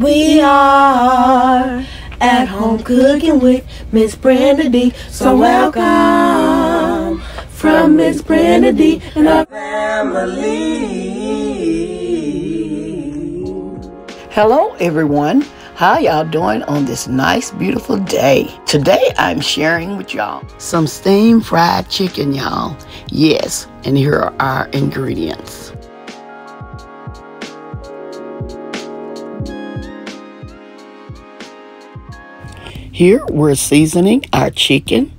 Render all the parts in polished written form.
We are at home cooking with Miss Brenda Dee. So welcome from Miss Brenda Dee and our family. Hello everyone. How y'all doing on this nice beautiful day? Today I'm sharing with y'all some steamed fried chicken, y'all. Yes, and here are our ingredients. Here we're seasoning our chicken.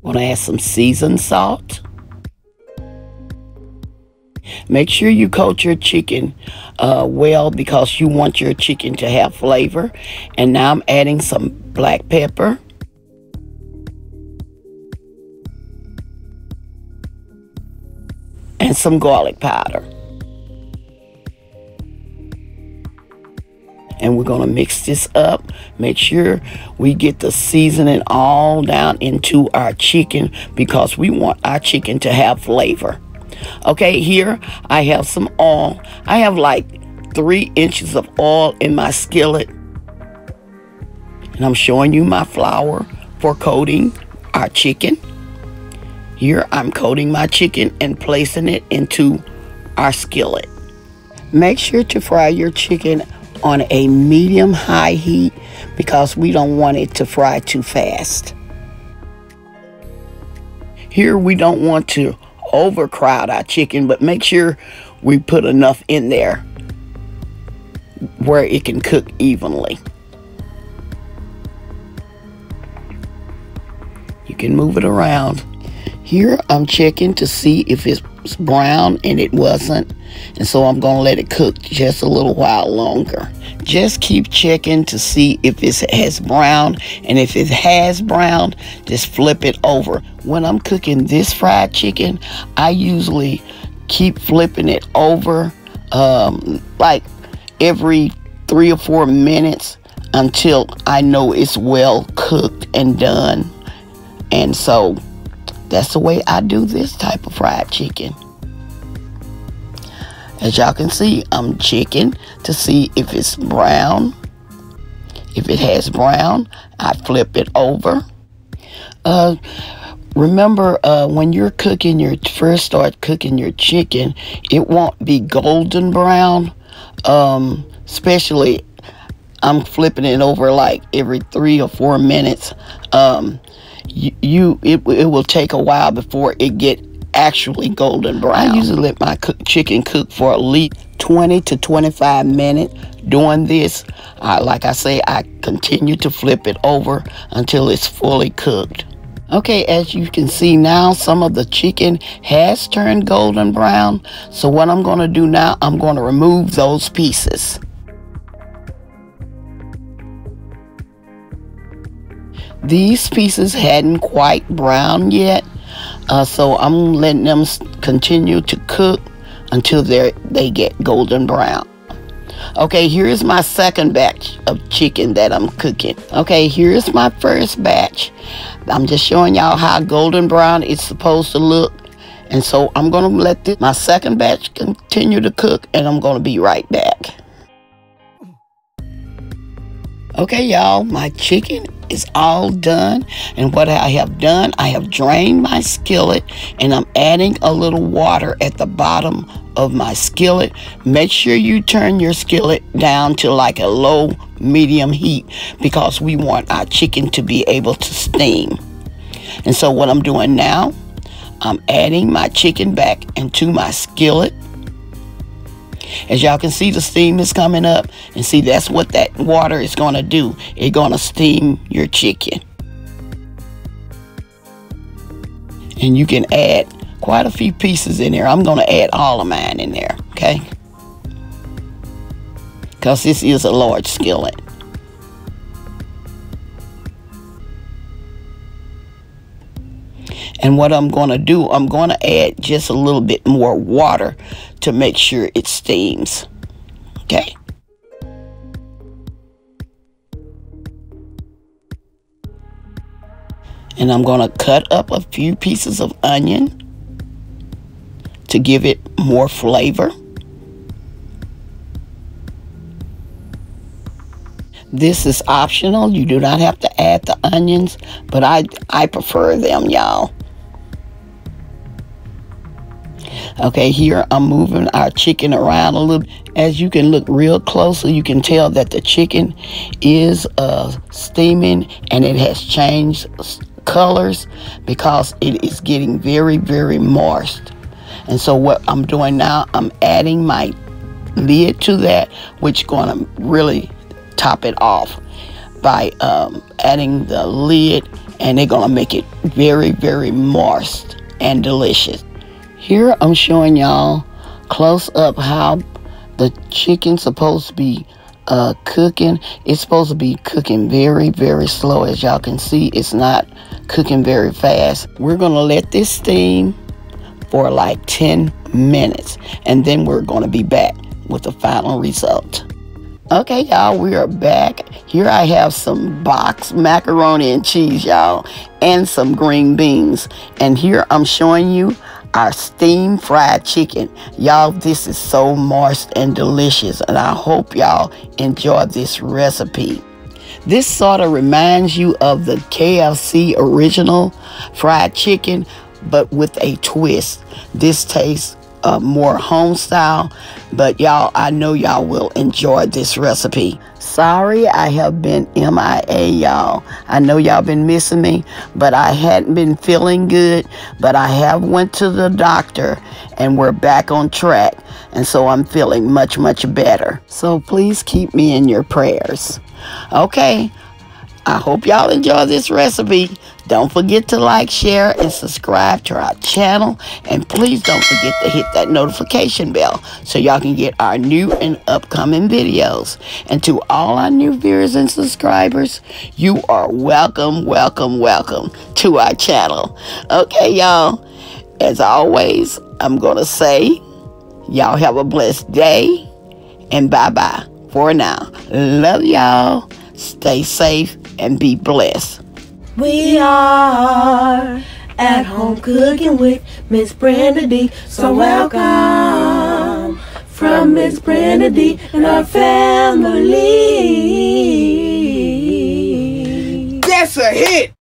Want to add some seasoned salt. Make sure you coat your chicken well because you want your chicken to have flavor. And now I'm adding some black pepper. And some garlic powder. And we're going to mix this up. Make sure we get the seasoning all down into our chicken because we want our chicken to have flavor. Okay, here I have some oil. I have like 3 inches of oil in my skillet. And I'm showing you my flour for coating our chicken. Here I'm coating my chicken and placing it into our skillet. Make sure to fry your chicken on a medium-high heat because we don't want it to fry too fast. Here we don't want to overcrowd our chicken, but make sure we put enough in there where it can cook evenly. You can move it around. Here I'm checking to see if it's brown, and it wasn't, and so I'm gonna let it cook just a little while longer. Just keep checking to see if it has browned, and if it has browned, just flip it over. When I'm cooking this fried chicken, I usually keep flipping it over like every 3 or 4 minutes until I know it's well cooked and done. And so that's the way I do this type of fried chicken. As y'all can see, I'm checking to see if it's brown. If it has brown, I flip it over. Remember, when you're cooking first start cooking your chicken, it won't be golden brown. Especially, I'm flipping it over like every 3 or 4 minutes. It will take a while before it get actually golden brown. I usually let my chicken cook for at least 20 to 25 minutes. Doing this, like I say, I continue to flip it over until it's fully cooked. Okay, as you can see now, some of the chicken has turned golden brown. So what I'm going to do now, I'm going to remove those pieces. These pieces hadn't quite browned yet, so I'm letting them continue to cook until they get golden brown. Okay, here's my second batch of chicken that I'm cooking. Okay, here's my first batch. I'm just showing y'all how golden brown it's supposed to look. And so I'm going to let my second batch continue to cook, and I'm going to be right back. Okay, y'all, my chicken is all done, and what I have done, I have drained my skillet, and I'm adding a little water at the bottom of my skillet. Make sure you turn your skillet down to like a low medium heat because we want our chicken to be able to steam. And so what I'm doing now, I'm adding my chicken back into my skillet. As y'all can see, the steam is coming up, and see, that's what that water is going to do. It's going to steam your chicken. And you can add quite a few pieces in there. I'm going to add all of mine in there, okay? Because this is a large skillet. And what I'm going to do, I'm going to add just a little bit more water to make sure it steams. Okay. And I'm going to cut up a few pieces of onion to give it more flavor. This is optional. You do not have to add the onions, but I prefer them, y'all. Okay, here I'm moving our chicken around a little. As you can look real closely, you can tell that the chicken is steaming and it has changed colors because it is getting very, very moist. And so what I'm doing now, I'm adding my lid to that, which is going to really top it off by adding the lid, and they're going to make it very, very moist and delicious. Here I'm showing y'all close up how the chicken's supposed to be cooking. It's supposed to be cooking very, very slow. As y'all can see, it's not cooking very fast. We're going to let this steam for like 10 minutes, and then we're going to be back with the final result. Okay, y'all, we are back. Here I have some boxed macaroni and cheese, y'all, and some green beans. And here I'm showing you our steam fried chicken. Y'all, this is so moist and delicious, and I hope y'all enjoy this recipe. This sort of reminds you of the KFC original fried chicken, but with a twist. This tastes more home style, but y'all, I know y'all will enjoy this recipe. Sorry I have been MIA, y'all. I know y'all been missing me, but I hadn't been feeling good, but I have went to the doctor and we're back on track, and so I'm feeling much, much better. So please keep me in your prayers. Okay, I hope y'all enjoy this recipe. Don't forget to like, share, and subscribe to our channel. And please don't forget to hit that notification bell so y'all can get our new and upcoming videos. And to all our new viewers and subscribers, you are welcome, welcome, welcome to our channel. Okay, y'all, as always, I'm going to say, y'all have a blessed day, and bye-bye for now. Love y'all. Stay safe and be blessed. We are at home cooking with Miss Brenda Dee. So welcome from Miss Brenda Dee and our family. That's a hit!